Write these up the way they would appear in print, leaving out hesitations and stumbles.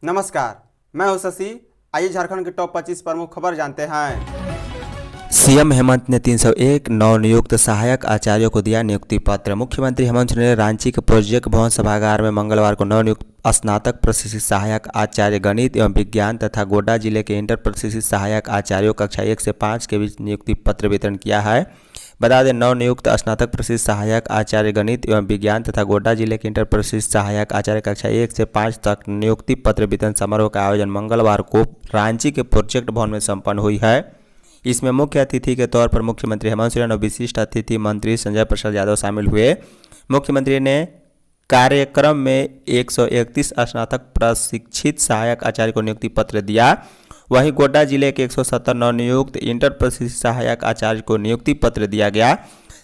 नमस्कार, मैं हूं शशि। आइए झारखंड की टॉप 25 प्रमुख खबर जानते हैं। सीएम हेमंत ने 301 नवनियुक्त सहायक आचार्यों को दिया नियुक्ति पत्र। मुख्यमंत्री हेमंत सोरेन ने रांची के प्रोजेक्ट भवन सभागार में मंगलवार को नवनियुक्त स्नातक प्रशिक्षित सहायक आचार्य गणित एवं विज्ञान तथा गोड्डा जिले के इंटर प्रशिक्षित सहायक आचार्यों कक्षा 1 से 5 के बीच नियुक्ति पत्र वितरण किया है। बता दें, नवनियुक्त स्नातक प्रशिक्षित सहायक आचार्य गणित एवं विज्ञान तथा गोड्डा जिले के इंटर प्रशिक्षित सहायक आचार्य कक्षा 1 से 5 तक नियुक्ति पत्र वितरण समारोह का आयोजन मंगलवार को रांची के प्रोजेक्ट भवन में संपन्न हुई है। इसमें मुख्य अतिथि के तौर पर मुख्यमंत्री हेमंत सोरेन और विशिष्ट अतिथि मंत्री संजय प्रसाद यादव शामिल हुए। मुख्यमंत्री ने कार्यक्रम में 131 स्नातक प्रशिक्षित सहायक आचार्य को नियुक्ति पत्र दिया। वहीं गोड्डा जिले के 170 नवनियुक्त इंटर प्रशिक्षित सहायक आचार्य को नियुक्ति पत्र दिया गया।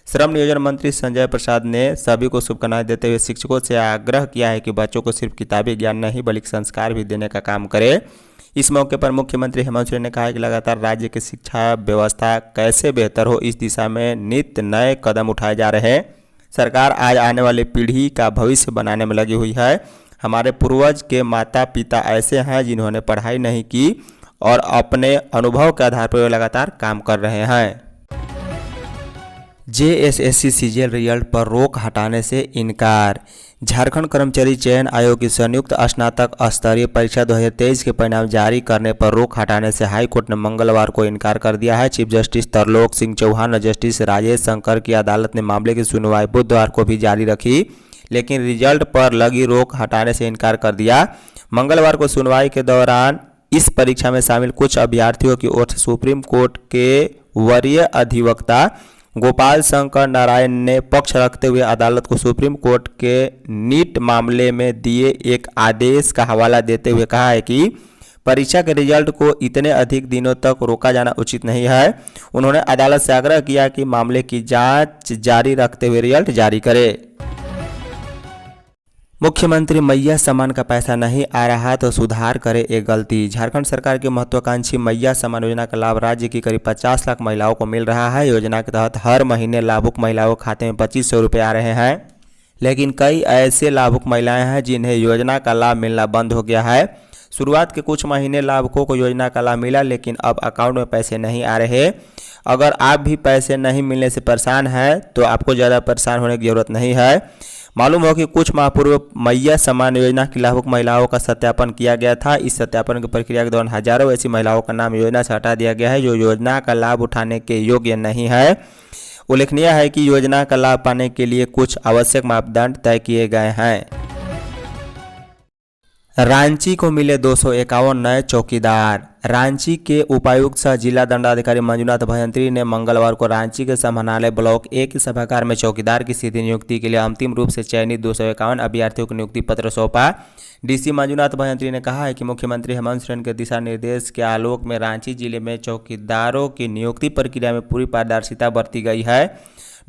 श्रम नियोजन मंत्री संजय प्रसाद ने सभी को शुभकामनाएं देते हुए शिक्षकों से आग्रह किया है कि बच्चों को सिर्फ किताबी ज्ञान नहीं बल्कि संस्कार भी देने का काम करे। इस मौके पर मुख्यमंत्री हेमंत सोरेन ने कहा कि लगातार राज्य की शिक्षा व्यवस्था कैसे बेहतर हो, इस दिशा में नित्य नए कदम उठाए जा रहे हैं। सरकार आज आने वाली पीढ़ी का भविष्य बनाने में लगी हुई है। हमारे पूर्वज के माता पिता ऐसे हैं जिन्होंने पढ़ाई नहीं की और अपने अनुभव के आधार पर वे लगातार काम कर रहे हैं। जेएसएससी सीजीएल रिजल्ट पर रोक हटाने से इनकार। झारखंड कर्मचारी चयन आयोग की संयुक्त स्नातक स्तरीय परीक्षा 2023 के परिणाम जारी करने पर रोक हटाने से हाईकोर्ट ने मंगलवार को इनकार कर दिया है। चीफ जस्टिस तरलोक सिंह चौहान और जस्टिस राजेश शंकर की अदालत ने मामले की सुनवाई बुधवार को भी जारी रखी, लेकिन रिजल्ट पर लगी रोक हटाने से इनकार कर दिया। मंगलवार को सुनवाई के दौरान इस परीक्षा में शामिल कुछ अभ्यर्थियों की ओर से सुप्रीम कोर्ट के वरीय अधिवक्ता गोपाल शंकर नारायण ने पक्ष रखते हुए अदालत को सुप्रीम कोर्ट के नीट मामले में दिए एक आदेश का हवाला देते हुए कहा है कि परीक्षा के रिजल्ट को इतने अधिक दिनों तक रोका जाना उचित नहीं है। उन्होंने अदालत से आग्रह किया कि मामले की जांच जारी रखते हुए रिजल्ट जारी करे। मुख्यमंत्री मैया सम्मान का पैसा नहीं आ रहा तो सुधार करे एक गलती। झारखंड सरकार की महत्वाकांक्षी मैया सम्मान योजना का लाभ राज्य की करीब 50 लाख महिलाओं को मिल रहा है। योजना के तहत हर महीने लाभुक महिलाओं के खाते में 2500 रुपये आ रहे हैं, लेकिन कई ऐसे लाभुक महिलाएं हैं जिन्हें योजना का लाभ मिलना बंद हो गया है। शुरुआत के कुछ महीने लाभुकों को योजना का लाभ मिला, लेकिन अब अकाउंट में पैसे नहीं आ रहे। अगर आप भी पैसे नहीं मिलने से परेशान हैं तो आपको ज़्यादा परेशान होने की जरूरत नहीं है। मालूम हो कि कुछ माह पूर्व मैया सम्मान योजना की लाभुक महिलाओं का सत्यापन किया गया था। इस सत्यापन की प्रक्रिया के दौरान हजारों ऐसी महिलाओं का नाम योजना से हटा दिया गया है जो योजना का लाभ उठाने के योग्य नहीं है। उल्लेखनीय है कि योजना का लाभ पाने के लिए कुछ आवश्यक मापदंड तय किए गए हैं। रांची को मिले 251 नए चौकीदार। रांची के उपायुक्त सह जिला दंडाधिकारी मंजुनाथ भयंत्री ने मंगलवार को रांची के समाहरणालय ब्लॉक 1 के सभागार में चौकीदार की सीधी नियुक्ति के लिए अंतिम रूप से चयनित 251 अभ्यर्थियों को नियुक्ति पत्र सौंपा। डीसी मंजुनाथ भयंत्री ने कहा है कि मुख्यमंत्री हेमंत सोरेन के दिशा निर्देश के आलोक में रांची जिले में चौकीदारों की नियुक्ति प्रक्रिया में पूरी पारदर्शिता बरती गई है।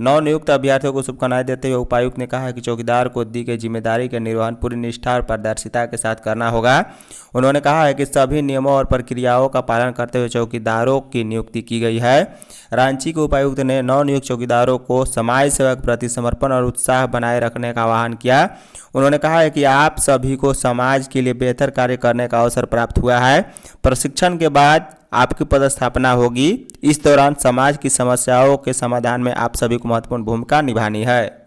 नवनियुक्त अभ्यर्थियों को शुभकामनाएं देते हुए उपायुक्त ने कहा है कि चौकीदार को दी गई जिम्मेदारी का निर्वहन पूरी निष्ठा और पारदर्शिता के साथ करना होगा। उन्होंने कहा है कि सभी नियमों और प्रक्रियाओं का पालन करते हुए चौकीदारों की नियुक्ति की गई है। रांची के उपायुक्त ने नवनियुक्त चौकीदारों को समाज सेवा के प्रति समर्पण और उत्साह बनाए रखने का आह्वान किया। उन्होंने कहा है कि आप सभी को समाज के लिए बेहतर कार्य करने का अवसर प्राप्त हुआ है। प्रशिक्षण के बाद आपकी पदस्थापना होगी। इस दौरान समाज की समस्याओं के समाधान में आप सभी को महत्वपूर्ण भूमिका निभानी है।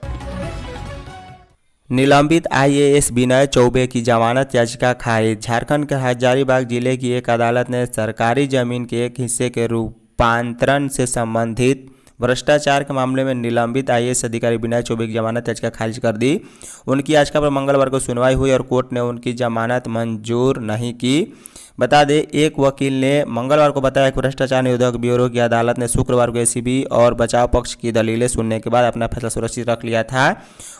निलंबित आईएएस विनय चौबे की जमानत याचिका खारिज। झारखंड के हजारीबाग जिले की एक अदालत ने सरकारी जमीन के एक हिस्से के रूपांतरण से संबंधित भ्रष्टाचार के मामले में निलंबित आईएएस अधिकारी विनय चौबे की जमानत याचिका खारिज कर दी। उनकी याचिका पर मंगलवार को सुनवाई हुई और कोर्ट ने उनकी जमानत मंजूर नहीं की। बता दें, एक वकील ने मंगलवार को बताया कि भ्रष्टाचार निरोधक ब्यूरो की अदालत ने शुक्रवार को एसीबी और बचाव पक्ष की दलीलें सुनने के बाद अपना फैसला सुरक्षित रख लिया था।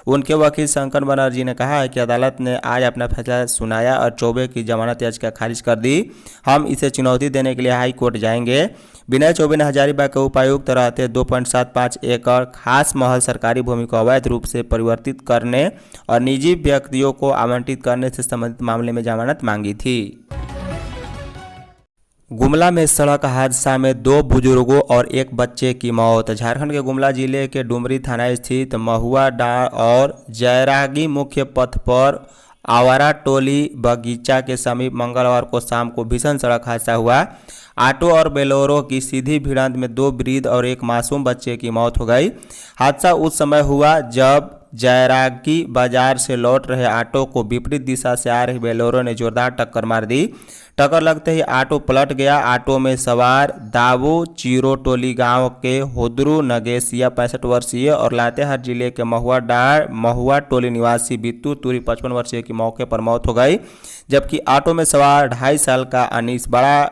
उनके वकील शंकर बनर्जी ने कहा है कि अदालत ने आज अपना फैसला सुनाया और चौबे की जमानत याचिका खारिज कर दी। हम इसे चुनौती देने के लिए हाई कोर्ट जाएंगे। विनय चौबे ने हजारीबाग के उपायुक्त रहते 2.75 एकड़ खास महल सरकारी भूमि को अवैध रूप से परिवर्तित करने और निजी व्यक्तियों को आवंटित करने से संबंधित मामले में जमानत मांगी थी। गुमला में सड़क हादसा में 2 बुजुर्गों और 1 बच्चे की मौत। झारखंड के गुमला जिले के डुमरी थाना स्थित महुआ डाँड़ और जयरागी मुख्य पथ पर आवारा टोली बगीचा के समीप मंगलवार को शाम को भीषण सड़क हादसा हुआ। ऑटो और बोलेरो की सीधी भिड़ंत में 2 वृद्ध और एक मासूम बच्चे की मौत हो गई। हादसा उस समय हुआ जब जयरागी बाजार से लौट रहे ऑटो को विपरीत दिशा से आ रही बोलेरो ने जोरदार टक्कर मार दी। टक्कर लगते ही ऑटो पलट गया। ऑटो में सवार दावू चीरो टोली गांव के होदरू नगेसिया 65 वर्षीय और लातेहार जिले के महुआ टोली निवासी बित्तू तुरी 55 वर्षीय की मौके पर मौत हो गई, जबकि ऑटो में सवार 2.5 साल का अनीस बड़ा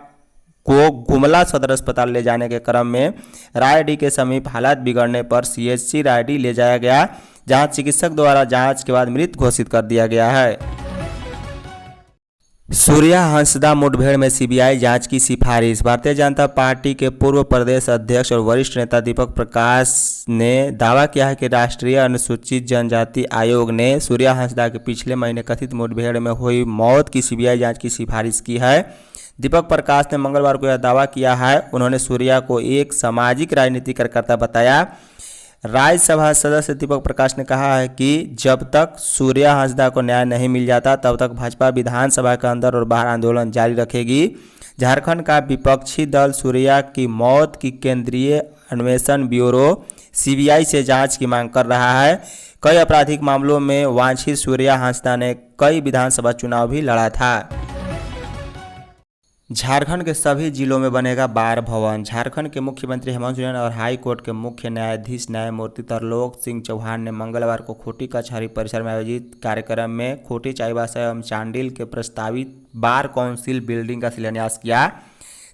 को गुमला सदर अस्पताल ले जाने के क्रम में रायडी के समीप हालात बिगड़ने पर CHC रायडी ले जाया गया, जहां चिकित्सक द्वारा जांच के बाद मृत घोषित कर दिया गया है। सूर्या हंसदा मुठभेड़ में CBI जांच की सिफारिश। भारतीय जनता पार्टी के पूर्व प्रदेश अध्यक्ष और वरिष्ठ नेता दीपक प्रकाश ने दावा किया है कि राष्ट्रीय अनुसूचित जनजाति आयोग ने सूर्या हंसदा के पिछले महीने कथित मुठभेड़ में हुई मौत की CBI जांच की सिफारिश की है। दीपक प्रकाश ने मंगलवार को यह दावा किया है। उन्होंने सूर्या को एक सामाजिक राजनीतिक कार्यकर्ता बताया। राज्यसभा सदस्य दीपक प्रकाश ने कहा है कि जब तक सूर्या हंसदा को न्याय नहीं मिल जाता तब तक भाजपा विधानसभा के अंदर और बाहर आंदोलन जारी रखेगी। झारखंड का विपक्षी दल सूर्या की मौत की केंद्रीय अन्वेषण ब्यूरो CBI से जांच की मांग कर रहा है। कई आपराधिक मामलों में वांछित सूर्या हंसदा ने कई विधानसभा चुनाव भी लड़ा था। झारखंड के सभी जिलों में बनेगा बार भवन। झारखंड के मुख्यमंत्री हेमंत सोरेन और हाई कोर्ट के मुख्य न्यायाधीश न्यायमूर्ति तरलोक सिंह चौहान ने मंगलवार को खूंटी कचहरी परिसर में आयोजित कार्यक्रम में खूंटी चाईबासा एवं चांडिल के प्रस्तावित बार काउंसिल बिल्डिंग का शिलान्यास किया।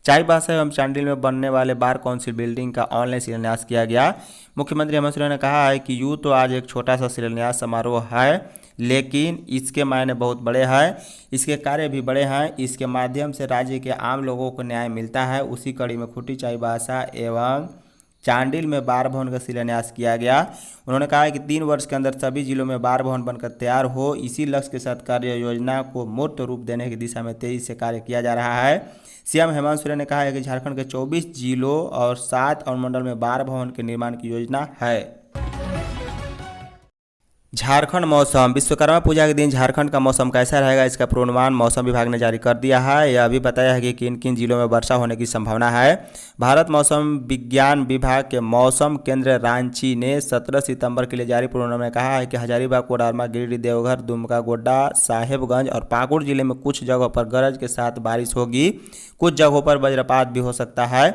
चाईबासा एवं चांडिल में बनने वाले बार काउंसिल बिल्डिंग का ऑनलाइन शिलान्यास किया गया। मुख्यमंत्री हेमंत सोरेन ने कहा है कि यूँ तो आज एक छोटा सा शिलान्यास समारोह है, लेकिन इसके मायने बहुत बड़े हैं, इसके कार्य भी बड़े हैं। इसके माध्यम से राज्य के आम लोगों को न्याय मिलता है। उसी कड़ी में खूंटी चाईबासा एवं चांडिल में बार भवन का शिलान्यास किया गया। उन्होंने कहा कि 3 वर्ष के अंदर सभी जिलों में बार भवन बनकर तैयार हो, इसी लक्ष्य के साथ कार्य योजना को मूर्त रूप देने की दिशा में तेजी से कार्य किया जा रहा है। सीएम हेमंत सोरेन ने कहा है कि झारखंड के 24 जिलों और 7 अनुमंडल में बार भवन के निर्माण की योजना है। झारखंड मौसम। विश्वकर्मा पूजा के दिन झारखंड का मौसम कैसा रहेगा, इसका पूर्वानुमान मौसम विभाग ने जारी कर दिया है। यह भी बताया है कि किन किन जिलों में वर्षा होने की संभावना है। भारत मौसम विज्ञान विभाग के मौसम केंद्र रांची ने 17 सितंबर के लिए जारी पूर्वानुमान में कहा है कि हजारीबाग, कोडरमा, गिरिडीह, देवघर, दुमका, गोड्डा, साहेबगंज और पाकुड़ जिले में कुछ जगहों पर गरज के साथ बारिश होगी। कुछ जगहों पर वज्रपात भी हो सकता है।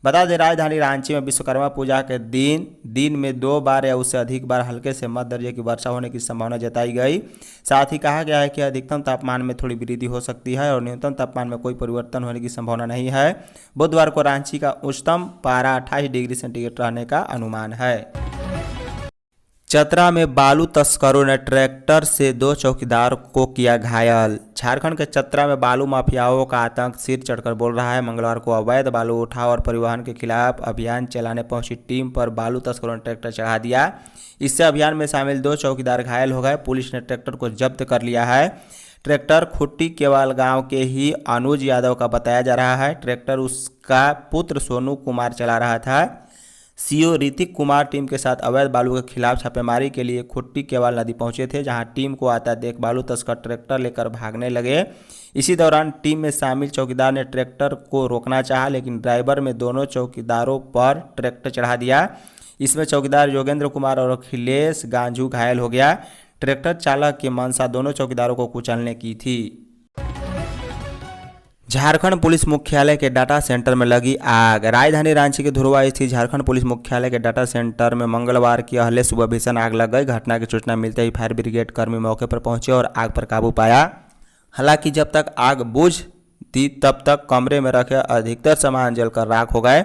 बता दें, राजधानी रांची में विश्वकर्मा पूजा के दिन में 2 बार या उससे अधिक बार हल्के से मध्य दर्जे की वर्षा होने की संभावना जताई गई। साथ ही कहा गया है कि अधिकतम तापमान में थोड़ी वृद्धि हो सकती है और न्यूनतम तापमान में कोई परिवर्तन होने की संभावना नहीं है। बुधवार को रांची का उच्चतम पारा 28 डिग्री सेंटीग्रेड रहने का अनुमान है। चतरा में बालू तस्करों ने ट्रैक्टर से 2 चौकीदार को किया घायल। झारखंड के चतरा में बालू माफियाओं का आतंक सिर चढ़कर बोल रहा है। मंगलवार को अवैध बालू उठाव और परिवहन के खिलाफ अभियान चलाने पहुंची टीम पर बालू तस्करों ने ट्रैक्टर चढ़ा दिया। इससे अभियान में शामिल 2 चौकीदार घायल हो गए। पुलिस ने ट्रैक्टर को जब्त कर लिया है। ट्रैक्टर खुट्टी केवाल गांव के ही अनुज यादव का बताया जा रहा है। ट्रैक्टर उसका पुत्र सोनू कुमार चला रहा था। सीओ ऋतिक कुमार टीम के साथ अवैध बालू के खिलाफ छापेमारी के लिए खुट्टी केवाल नदी पहुंचे थे, जहां टीम को आता देख बालू तस्कर ट्रैक्टर लेकर भागने लगे। इसी दौरान टीम में शामिल चौकीदार ने ट्रैक्टर को रोकना चाहा, लेकिन ड्राइवर में दोनों चौकीदारों पर ट्रैक्टर चढ़ा दिया। इसमें चौकीदार योगेंद्र कुमार और अखिलेश गांजू घायल हो गया। ट्रैक्टर चालक की मंशा दोनों चौकीदारों को कुचलने की थी। झारखंड पुलिस मुख्यालय के डाटा सेंटर में लगी आग। राजधानी रांची के धुरवा स्थित झारखंड पुलिस मुख्यालय के डाटा सेंटर में मंगलवार की अहले सुबह भीषण आग लग गई। घटना की सूचना मिलते ही फायर ब्रिगेड कर्मी मौके पर पहुंचे और आग पर काबू पाया। हालांकि जब तक आग बुझ थी तब तक कमरे में रखे अधिकतर सामान जलकर राख हो गए।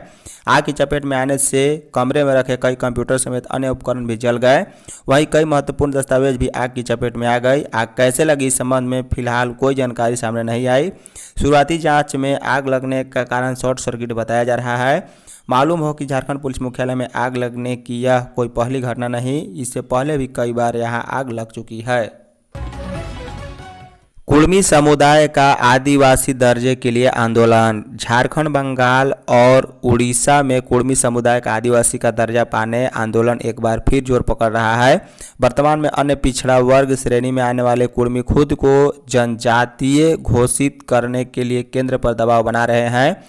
आग की चपेट में आने से कमरे में रखे कई कंप्यूटर समेत अन्य उपकरण भी जल गए। वहीं कई महत्वपूर्ण दस्तावेज भी आग की चपेट में आ गई। आग कैसे लगी इस संबंध में फिलहाल कोई जानकारी सामने नहीं आई। शुरुआती जांच में आग लगने का कारण शॉर्ट सर्किट बताया जा रहा है। मालूम हो कि झारखंड पुलिस मुख्यालय में आग लगने की यह कोई पहली घटना नहीं, इससे पहले भी कई बार यहां आग लग चुकी है। कुर्मी समुदाय का आदिवासी दर्जे के लिए आंदोलन। झारखंड, बंगाल और उड़ीसा में कुर्मी समुदाय का आदिवासी का दर्जा पाने आंदोलन एक बार फिर जोर पकड़ रहा है। वर्तमान में अन्य पिछड़ा वर्ग श्रेणी में आने वाले कुर्मी खुद को जनजातीय घोषित करने के लिए केंद्र पर दबाव बना रहे हैं।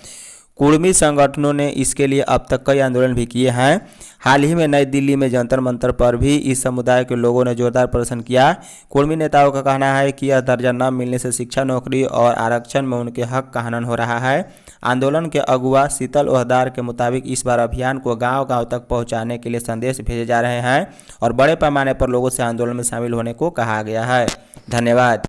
कुर्मी संगठनों ने इसके लिए अब तक कई आंदोलन भी किए हैं। हाल ही में नई दिल्ली में जंतर मंतर पर भी इस समुदाय के लोगों ने जोरदार प्रदर्शन किया। कुर्मी नेताओं का कहना है कि यह दर्जा न मिलने से शिक्षा, नौकरी और आरक्षण में उनके हक का हनन हो रहा है। आंदोलन के अगुवा शीतल ओहदार के मुताबिक इस बार अभियान को गांव-गांव तक पहुंचाने के लिए संदेश भेजे जा रहे हैं और बड़े पैमाने पर लोगों से आंदोलन में शामिल होने को कहा गया है। धन्यवाद।